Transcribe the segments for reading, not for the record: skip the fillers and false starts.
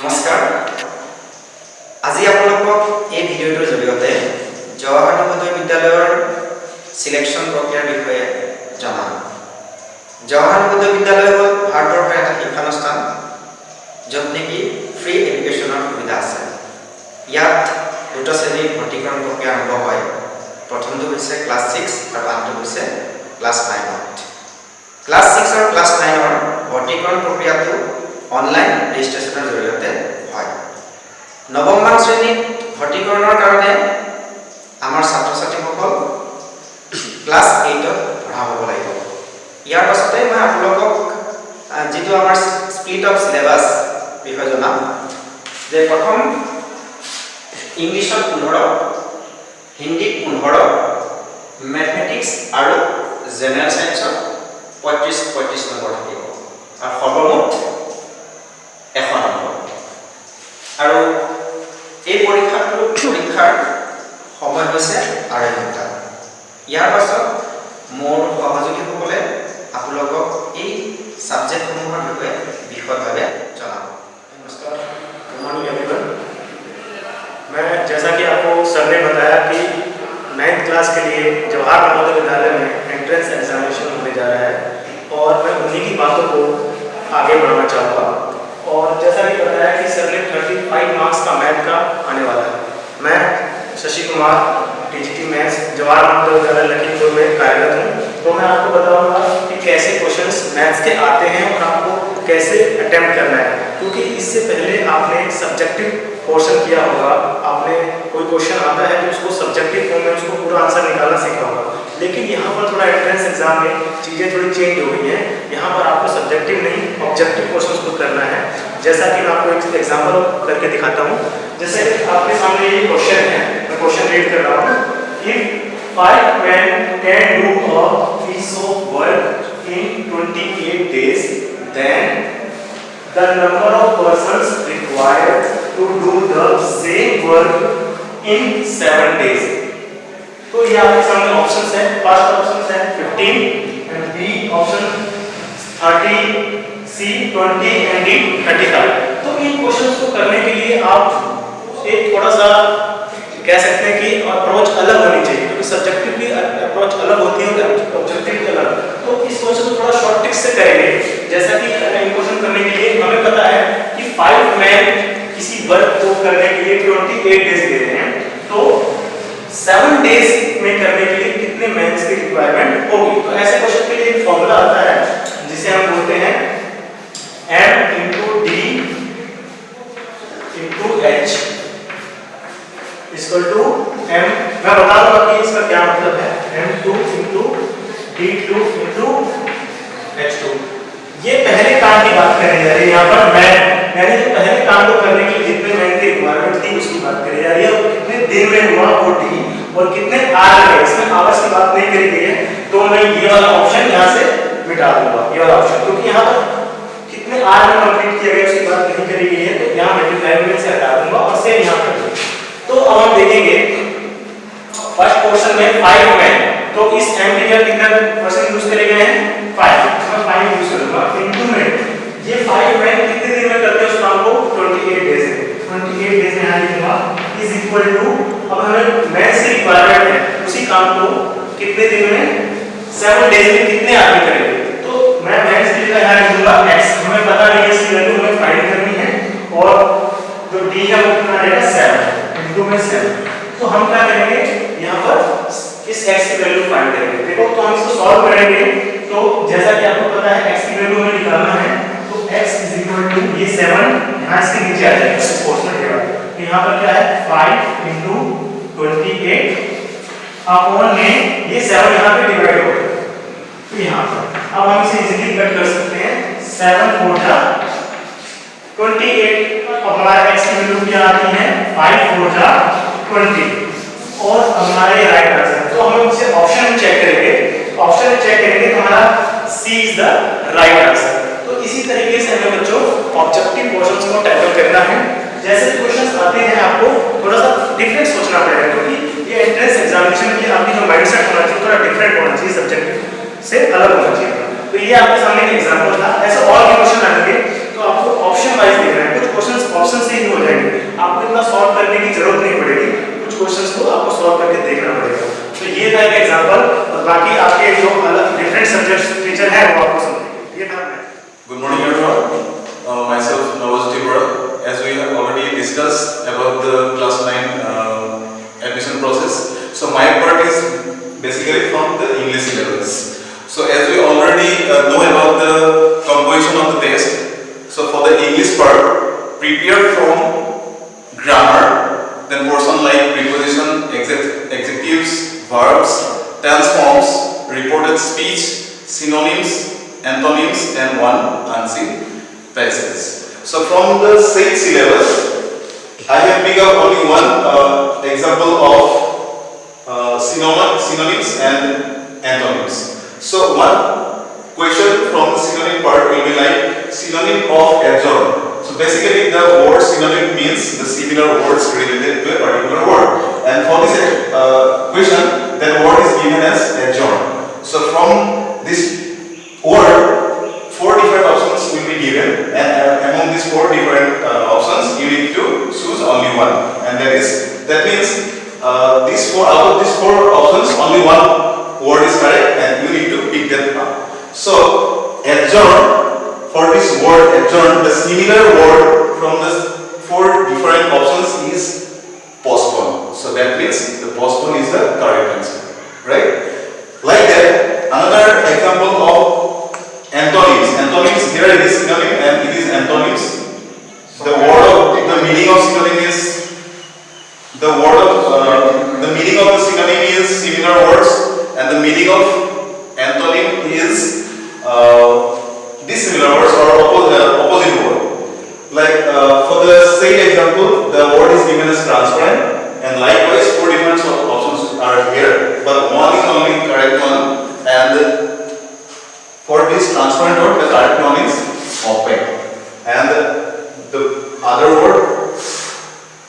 নমস্কাৰ আজি আপোনালোকক এই ভিডিঅ'টোৰ জৰিয়তে জৱাহৰ নৱোদয় বিদ্যালয়ৰ সিলেকশন প্ৰক্ৰিয়াৰ বিষয়ে জনাম। জৱাহৰ নৱোদয় বিদ্যালয় হ'ল ভাৰতবৰ্ষৰ এটা শিক্ষানুষ্ঠান য'ত নেকি ফ্ৰী এডুকেশ্যনৰ সুবিধা আছে। ইয়াত দুটা শ্ৰেণীৰ ভৰ্তিকৰণ প্ৰক্ৰিয়া আৰম্ভ হয়। প্ৰথমটো হৈছে ক্লাছ 6 আৰু আনটো হৈছে ক্লাছ 9। ক্লাছ 6 আৰু ক্লাছ 9ৰ ভৰ্তিকৰণ প্ৰক্ৰিয়াটো অনলাইন ৰেজিষ্ট্ৰেশ্যনৰ জৰিয়তে হয়। নৱমমান শ্ৰেণীত ভৰ্তিকৰণৰ কাৰণে আমাৰ ছাত্ৰ ছাত্ৰীসকল ক্লাছ 8ত পঢ়া হ'ব লাগিব। ইয়াৰ পাছতে মই আপোনালোকক যিটো আমাৰ স্প্লিট অফ সিলেবাছ বিষয়ে জনাম যে প্ৰথম ইংলিছত 15, হিন্দীত 15, মেথমেটিক্স আৰু জেনেৰেল সায়েন্সত 35 নম্বৰ থাকিব আৰু সৰ্বমুঠ 100 নম্বৰ। আৰু এই পৰীক্ষাৰ সময় হৈছে 2.5 ঘণ্টা। ইয়াৰ পাছত মোৰ সহযোগীসকলে আপোনালোকক এই সাবজেক্টসমূহৰ বিষয়ে বিশদভাৱে জনাব। नमस्कार, गुड मॉर्निंग एवरीवन। मैं जैसा कि आपको सर ने बताया कि 9th क्लास के लिए जवाहर नवोदय विद्यालय में एंट्रेंस एग्जामिनेशन होने जा रहा है और मैं उन्हीं की बातों को आगे बढ़ाना चाहूँगा। और जैसा कि बताया कि सर ने 35 मार्क्स का मैथ का आने वाला है। मैं शशि कुमार टीजीटी मैथ्स जवाहर नवोदय विद्यालय लखीमपुर में कार्यरत हूँ। तो मैं आपको बताऊंगा कि कैसे क्वेश्चंस मैथ्स के आते हैं और आपको कैसे अटेम्प्ट करना है, क्योंकि इससे पहले आपने सब्जेक्टिव पोर्शन किया होगा। आपने कोई क्वेश्चन आता है तो उसको सब्जेक्टिव फॉर्म में उसको पूरा आंसर निकालना सीखा होगा, लेकिन यहाँ पर थोड़ा एंट्रेंस एग्जाम में चीज़ें थोड़ी चेंज हो गई हैं। यहाँ पर आपको सब्जेक्टिव नहीं ऑब्जेक्टिव क्वेश्चन को करना है। जैसा कि मैं आपको एक एग्जाम्पल करके दिखाता हूँ। जैसे आपके सामने ये क्वेश्चन है, मैं क्वेश्चन रीड कर रहा हूँ। If 5 men can do a piece of work in 28 days, then the number of persons required to do the same work in 7 days. तो ये आपके सामने ऑप्शंस है। फर्स्ट ऑप्शन है 15 and B option 30, C 20 and D 35। तो इन questions को करने के लिए आप एक थोड़ा सा कह सकते हैं कि अप्रोच अलग होनी चाहिए, क्योंकि सब्जेक्टिव की अप्रोच अलग होती है और ऑब्जेक्टिव की अलग। तो इस क्वेश्चन को थोड़ा शॉर्ट ट्रिक से करेंगे। जैसा कि इन क्वेश्चन करने के लिए हमें पता है कि 5 मैन किसी वर्क को करने के लिए 28 डेज दे रहे हैं, तो 7 डेज में करने के लिए कितने मैन्स की रिक्वायरमेंट होगी। तो ऐसे क्वेश्चन के लिए एक फॉर्मूला आता है जिसे हम बोलते हैं m into d into h equal to m। मैं बता दूंगा कि इसका क्या मतलब है। m2 into d2 into h2। ये पहले काम की बात करें जा रही है। यहाँ पर मैन यानी जो पहले काम को करने के लिए जितने मैन की रिक्वायरमेंट थी उसकी बात करी जा रही है, और कितने दिन में हुआ वो डी और कितने आवर लगे। इसमें आवर्स की बात नहीं करी गई है, तो मैं ये वाला ऑप्शन यहाँ से मिटा दूंगा, ये वाला ऑप्शन, क्योंकि यहाँ पर कितने आवर में कंप्लीट किया गया उसकी बात नहीं करी गई है। तो यहाँ मल्टीप्लाई में से हटा दूंगा और सेम यहाँ कर दूंगा। तो अब हम देखेंगे फर्स्ट क्वेश्चन में 5 मैन, तो इस m की जगह कितना पर्सन यूज करे गए हैं 5, मैं 5 यूज करूंगा इनटू में ये 5 मैन कितने दिन में करते हैं उस काम को 28 डेज में। 28 डेज में यहां लिखूंगा इज इक्वल टू, अब हमें मैन से रिक्वायरमेंट है उसी काम को कितने दिन में 7 डेज में कितने आदमी करेंगे। तो मैं मैन की जगह यहां लिखूंगा x, हमें पता नहीं है इसकी वैल्यू हमें फाइंड करनी है, और जो d है वो कितना रहेगा 7 इनटू में 7। तो हम क्या करेंगे यहाँ पर इस x की वैल्यू फाइंड करेंगे। देखो तो हम इसको सॉल्व करेंगे, तो जैसा कि आपको पता है x की वैल्यू हमें निकालना है, तो x = ये 7 यहाँ इसके नीचे आ जाएगा इस पोर्शन के बाद। तो यहाँ पर क्या है 5 × 28 अपॉन में ये 7 यहाँ पे डिवाइड हो गया। तो यहाँ पर अब हम इसे इजीली कट कर सकते हैं। 7 × 4 = 28। अब हमारा x की वैल्यू क्या आती है 5 × 4 = 20 और हमारा ये राइट आंसर। तो हम इसे ऑप्शन में चेक करेंगे, ऑप्शन में चेक करेंगे तो हमारा सी इज द राइट आंसर। तो इसी तरीके से हमें बच्चों ऑब्जेक्टिव क्वेश्चंस को टैकल करना है। जैसे क्वेश्चंस आते हैं आपको थोड़ा सा डिफरेंट सोचना पड़ेगा, क्योंकि ये एंट्रेंस एग्जामिनेशन के लिए आपकी जो माइंडसेट होना चाहिए थोड़ा डिफरेंट होना चाहिए, सब्जेक्टिव से अलग होना चाहिए। तो ये आपके सामने एक एग्जांपल था। ऐसे और भी क्वेश्चन आएंगे तो आपको ऑप्शन वाइज देखना है, कुछ क्वेश्चंस ऑप्शन से ही हो जाएंगे, आपको इतना सॉल्व करने की जरूरत नहीं पड़ेगी, कुछ क्वेश्चंस को आपको सॉल्व करके देखना पड़ेगा। तो ये था एक एग्जांपल, और बाकी आपके जो अलग डिफरेंट सब्जेक्ट्स टीचर है वो आपको समझेंगे। ये था मैं। Good morning everyone. Myself Nawaz Tripura. As we have already discussed about the class 9 admission process, so my part is basically from the English syllabus. So as we already know about the composition of the test, so for the English part, prepare from grammar, then portion like preposition, adjectives, verbs, tense forms, reported speech, synonyms, antonyms, and one unseen passage. So from the same syllabus, I have picked up only one example of synonyms and antonyms. So one question from the synonym part will be like synonym of adjourn. So basically the word synonym means the similar words related to a particular word. And for this question, that word is given as adjourn. So from this word, 4 different options will be given, and among these 4 different options, you need to choose only one. And that means out of these 4 options, only one word is correct, and you need to pick that one. So adjourn, for this word adjourn, the similar word from the 4 different options is postpone. So that means the postpone is the correct answer, right? Like that, another example of antonyms. Antonyms, here it is synonym and it is antonyms. The meaning of synonym is the meaning of the synonym is similar words, and the meaning of antonym is dissimilar words or opposite word. Like for the same example, the word is given as transparent, and likewise 4 different options are here, but one is only correct one, and for this transparent word, the correct one is opaque, and the other word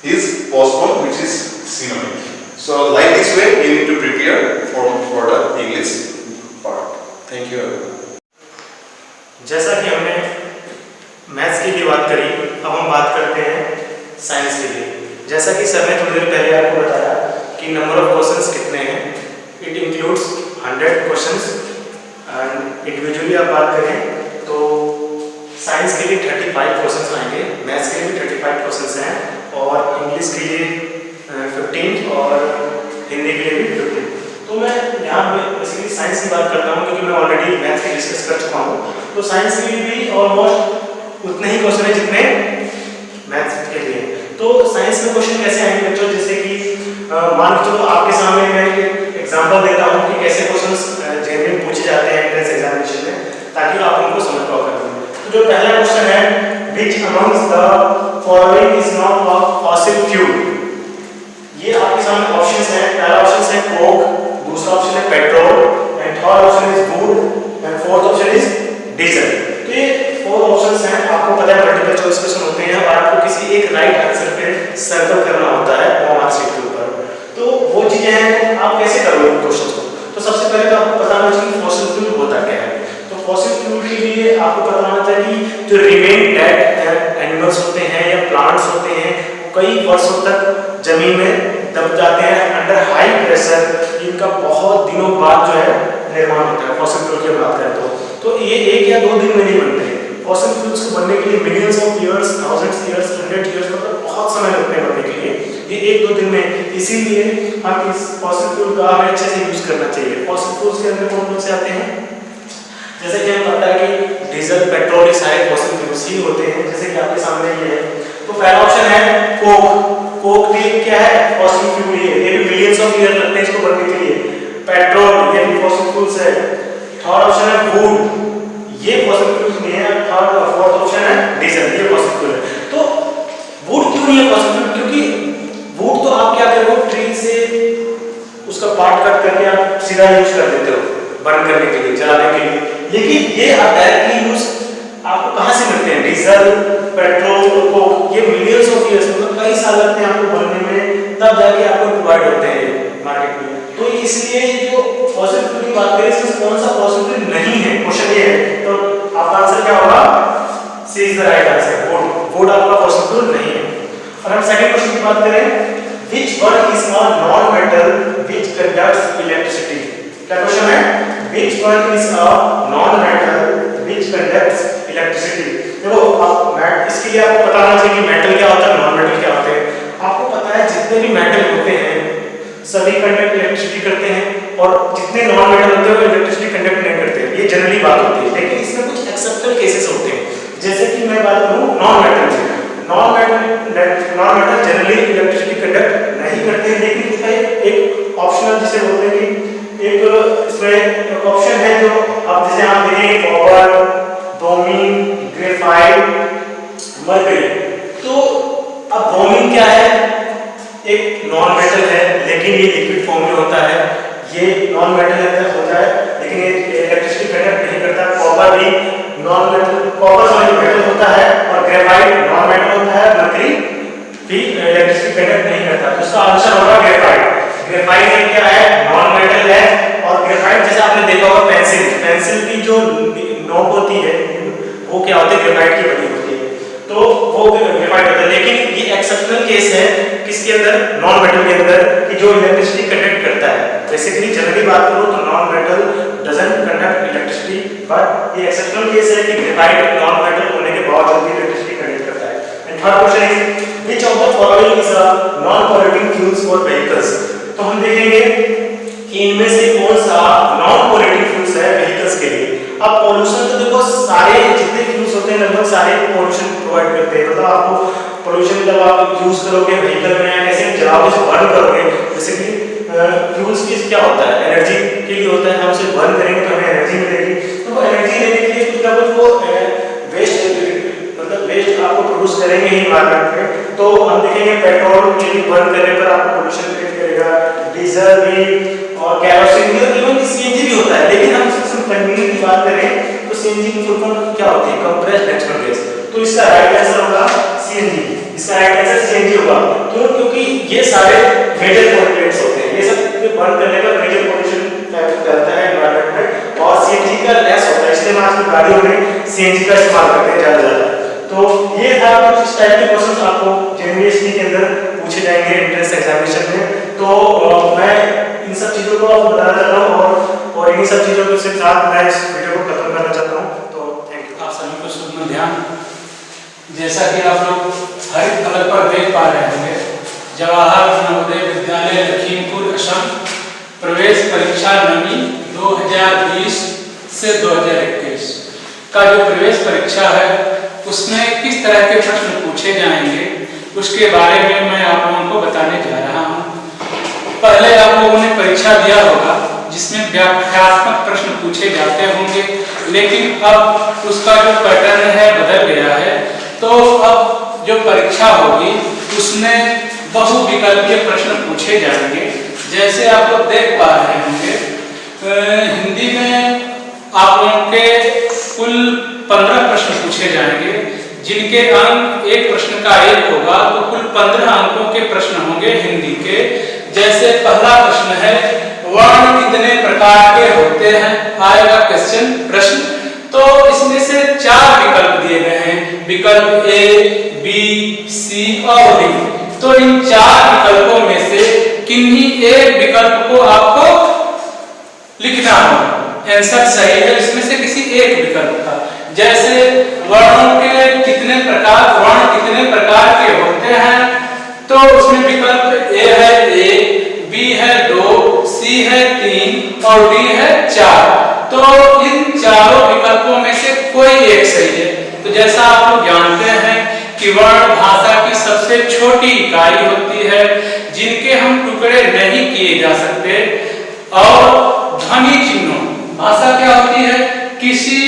is postpone, which is synonym. So like this way, you need to prepare for the English part. Thank you. जैसा कि हमने maths की भी बात करी, अब हम बात करते हैं साइंस के लिए। जैसा कि सर ने थोड़ी देर पहले आपको बताया कि नंबर ऑफ क्वेश्चंस कितने हैं, it includes 100 questions, and individually आप बात करें तो साइंस के लिए 35 क्वेश्चंस आएंगे, मैथ्स के लिए भी 35 क्वेश्चंस हैं, और इंग्लिश के लिए 15 और हिंदी के लिए भी 15। तो मैं यहाँ बेसिकली साइंस की बात करता हूँ क्योंकि मैं ऑलरेडी मैथ्स की डिस्कस कर चुका हूँ। तो साइंस के लिए भी ऑलमोस्ट उतने ही क्वेश्चन है जितने मैथ्स के लिए। तो साइंस में क्वेश्चन कैसे आएंगे बच्चों, जैसे कि मान के चलो आपके सामने मैं एक एग्जांपल देता हूँ कि कैसे क्वेश्चंस जनरली पूछे जाते हैं एंट्रेंस एग्जामिनेशन में, ताकि आप उनको समझ पाओ करते हैं। तो जो पहला क्वेश्चन है, विच amongst the following is not a fossil fuel. ये आपके सामने ऑप्शंस हैं। पहला ऑप्शन है कोक, दूसरा ऑप्शन है petrol, and third option is would, and fourth option is diesel. तो ये 4 ऑप्शंस हैं। आपको पता है मल्टीपल चॉइस क्वेश्चन होते हैं और आपको किसी एक राइट आंसर पे सर्कल करना होता है मार्क्स शीट के ऊपर। तो वो चीजें हैं, आप कैसे करोगे उन क्वेश्चंस को। तो सबसे पहले तो आपको पता होना चाहिए फॉसिल फ्यूल होता क्या है। तो फॉसिल फ्यूल के लिए आपको पता होना चाहिए कि जो रिमेन डेड एनिमल्स होते हैं या प्लांट्स होते हैं, कई वर्षों तक जमीन में दब जाते हैं अंडर हाई प्रेशर, इनका बहुत दिनों बाद जो है निर्माण होता है। फॉसिल फ्यूल की बात करें तो ये 1 या 2 दिन में नहीं बनते हैं। फॉसिल फ्यूल्स को बनने के लिए millions of years, thousands years, 100 years, मतलब बहुत समय लगते हैं बनने के लिए, ये 1-2 दिन में। इसीलिए हम इस फॉसिल फ्यूल का हमें अच्छे से यूज करना चाहिए। फॉसिल फ्यूल्स के अंदर कौन कौन से आते हैं, जैसे कि हमें पता है कि डीजल, पेट्रोल, ये सारे फॉसिल फ्यूल्स ही होते हैं, जैसे कि आपके सामने ये है। तो पहला ऑप्शन है कोक। कोक भी क्या है, फॉसिल फ्यूल ही है, ये भी मिलियंस ऑफ ईयर लगते हैं इसको बनने के लिए। पेट्रोल, ये भी फॉसिल फ्यूल्स है। थर्ड ऑप्शन है वुड, ये फॉसिल फ्यूल्स नहीं है। थर्ड और फोर्थ ऑप्शन है डीजल, ये फॉसिल फ्यूल है। तो वुड क्यों नहीं है फॉसिल फ्यूल, क्योंकि वुड तो आप क्या करोगे, ट्री से उसका पार्ट कट करके आप सीधा यूज कर देते हो बर्न करने के लिए, जलाने के लिए। लेकिन ये आप डायरेक्टली यूज आपको कहाँ से मिलते हैं, डीजल, पेट्रोल, कोक, ये मिलियंस ऑफ ईयर्स, मतलब कई साल लगते हैं आपको बनने में, तब जाके आपको प्रोवाइड होते हैं मार्केट में। तो इसलिए जो फॉसिल फ्यूल की बात करें, इसमें कौन सा फॉसिल फ्यूल नहीं है, क्वेश्चन ये है। तो आपका आंसर क्या होगा, सी इज द राइट बात करें, which one is a non-metal which conducts electricity? क्या क्वेश्चन है? Which one is a non-metal which conducts electricity? देखो इसके लिए आपको पता होना चाहिए कि मेटल क्या होता है, नॉन मेटल क्या होते हैं। आपको पता है जितने भी मेटल होते हैं सभी कंडक्ट इलेक्ट्रिसिटी करते हैं, और जितने नॉन मेटल होते हैं वो इलेक्ट्रिसिटी कंडक्ट नहीं करते। ये जनरली बात होती है, लेकिन इसमें कुछ एक्सेप्शनल केसेस होते हैं। जैसे कि मैं बात करूं non metal generally electricity conduct नहीं करते, लेकिन इसका एक ऑप्शनल जिसे बोलते हैं कि एक इसमें ऑप्शन है जो आप जैसे आप देखेंगे कॉपर, ब्रोमीन, ग्रेफाइट, मरकरी। तो अब ब्रोमीन क्या है? एक नॉन मेटल है, लेकिन ये लिक्विड फॉर्म में होता है। ये नॉन मेटल होता है, लेकिन ये इलेक्ट्रिसिटी कंडक्ट नहीं करता। कॉपर भी नॉन मेटल, कॉपर मेटल होता है, और ग्रेफाइट नॉन मेटल होता है। मरकरी भी इलेक्ट्रिसिटी कंडक्ट नहीं करता। तो इसका आंसर होगा ग्रेफाइट। ग्रेफाइट क्या है? नॉन मेटल है। और ग्रेफाइट जैसे आपने देखा होगा पेंसिल की जो नोक होती है वो क्या होती है? ग्रेफाइट की बनी होती है, तो वो ग्रेफाइट होता है। लेकिन ये एक्सेप्शनल केस है किसके अंदर? नॉन मेटल के अंदर, कि जो इलेक्ट्रिसिटी कंडक्ट करता है। बेसिकली जनरली बात करूं तो non metal doesn't conduct electricity, but ये एक्सेप्शनल केस है कि ग्रेफाइट नॉन मेटल होने के बावजूद भी इलेक्ट्रिसिटी कंडक्ट करता है। And third question is which of the following is a non polluting fuels for vehicles? तो हम देखेंगे कि इनमें से कौन सा नॉन पॉल्यूटिंग फ्यूल्स है व्हीकल्स के लिए। अब पॉल्यूशन तो देखो सारे जितने फ्यूल्स होते हैं लगभग सारे पॉल्यूशन प्रोवाइड करते हैं। मतलब आपको पॉल्यूशन जब आप यूज करोगे व्हीकल में, कैसे जलाओगे, उसे बर्न करोगे। जैसे कि फ्यूल्स की क्या होता है? एनर्जी के लिए होता है। हम उसे बर्न करेंगे तो हमें एनर्जी मिलेगी। तो वो एनर्जी लेने के लिए कुछ ना कुछ वो वेस्ट, मतलब वेस्ट आपको प्रोड्यूस करेंगे ही इन्वायरमेंट में। तो हम देखेंगे पेट्रोल भी बर्न करने पर आपको पोल्यूशन क्रिएट करेगा, डीजल भी, और कैरोसिन भी, और इवन सीएनजी भी होता है। लेकिन हम सिर्फ कन्वीनियंट की बात करें तो सीएनजी की फुल फॉर्म क्या होती है? Compressed natural gas. तो इसका राइट आंसर होगा सीएनजी। इसका राइट आंसर सीएनजी होगा। क्यों? क्योंकि ये सारे मेजर पॉल्यूटेंट्स होते हैं। ये सब बर्न करने पर मेजर पॉल्यूशन फैलता है एनवायरनमेंट में, और सीएनजी का लेस होता है। इसलिए आजकल गाड़ियों में सीएनजी का इस्तेमाल करते हैं ज्यादा। तो ये था कुछ इस टाइप के क्वेश्चंस आपको यूनिवर्सिटी के अंदर पूछे जाएंगे एंट्रेंस एग्जामिनेशन में। तो मैं इन सब चीजों को आपको बताना चाहता हूँ, और इन्हीं सब चीजों के साथ मैं इस वीडियो को खत्म करना चाहता हूँ। तो थैंक यू। आप सभी को शुभ ध्यान। जैसा कि आप लोग हरित फलक पर देख पा रहे होंगे, जवाहर नवोदय विद्यालय लखीमपुर असम प्रवेश परीक्षा नवी 2020 से 2021 का जो प्रवेश परीक्षा है उसमें किस तरह के प्रश्न पूछे जाएंगे उसके बारे में मैं आप लोगों को बताने जा रहा हूँ। पहले आप लोगों ने परीक्षा दिया होगा जिसमें व्याख्यात्मक प्रश्न पूछे जाते होंगे, लेकिन अब उसका जो पैटर्न है बदल गया है। तो अब जो परीक्षा होगी उसमें बहुविकल्पीय प्रश्न पूछे जाएंगे। जैसे आप लोग देख पा रहे होंगे, हिंदी में आप लोगों के कुल 15 प्रश्न पूछे जाएंगे, जिनके अंक एक प्रश्न का 1 होगा, तो कुल 15 अंकों के प्रश्न होंगे हिंदी के। जैसे पहला प्रश्न है वर्ण कितने प्रकार के होते हैं, आएगा क्वेश्चन प्रश्न। तो इसमें से 4 विकल्प दिए गए हैं, विकल्प ए, बी, सी और डी। तो इन 4 विकल्पों में से किन्हीं एक विकल्प को आपको लिखना होगा। आंसर सही है इसमें से किसी एक विकल्प का। जैसे वर्ण कितने प्रकार के होते हैं, तो उसमें विकल्प ए है 1, बी है 2, सी है 3 और डी है 4। तो इन चारों विकल्पों में से कोई एक सही है। तो जैसा आप लोग जानते हैं कि वर्ण भाषा की सबसे छोटी इकाई होती है, जिनके हम टुकड़े नहीं किए जा सकते। और ध्वनि चिन्हों, भाषा क्या होती है? किसी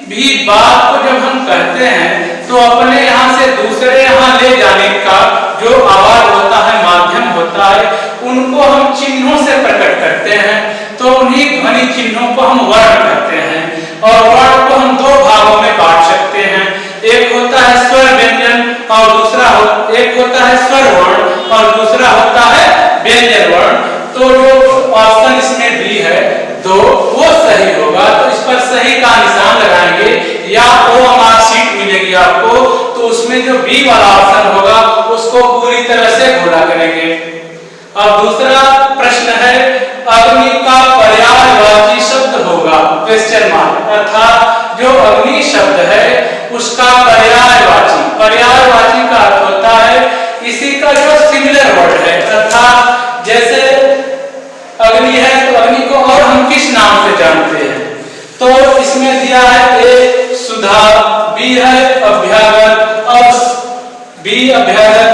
भी बात को जब हम कहते हैं तो अपने यहाँ से दूसरे यहाँ ले जाने का जो आवाज होता है, माध्यम होता है, उनको हम चिन्हों से प्रकट करते हैं। तो उन्हीं ध्वनि चिन्हों को हम वर्ण कहते हैं। और वर्ण को हम 2 भागों में बांट सकते हैं। एक होता है स्वर व्यंजन और एक होता है स्वर वर्ण और दूसरा होता है व्यंजन वर्ण। तो जो ऑप्शन इसमें बी है 2 वो सही होगा। तो इस पर सही का निशान लगाएंगे, या ओ मार्कशीट मिलेगी आपको, तो उसमें जो बी वाला ऑप्शन होगा उसको पूरी पूरी तरह से घोला करेंगे। अब दूसरा प्रश्न है, अग्नि का पर्यायवाची शब्द होगा क्वेश्चन मार्क, अर्थात जो अग्नि शब्द है उसका पर्यायवाची का अर्थ होता है इसी का जो सिमिलर वर्ड है, अर्थात जैसे अग्नि है तो अग्नि को और हम किस नाम से जानते हैं, तो इसमें दिया है ए सुधा, बी है अभ्यागत, अब बी अभ्यागत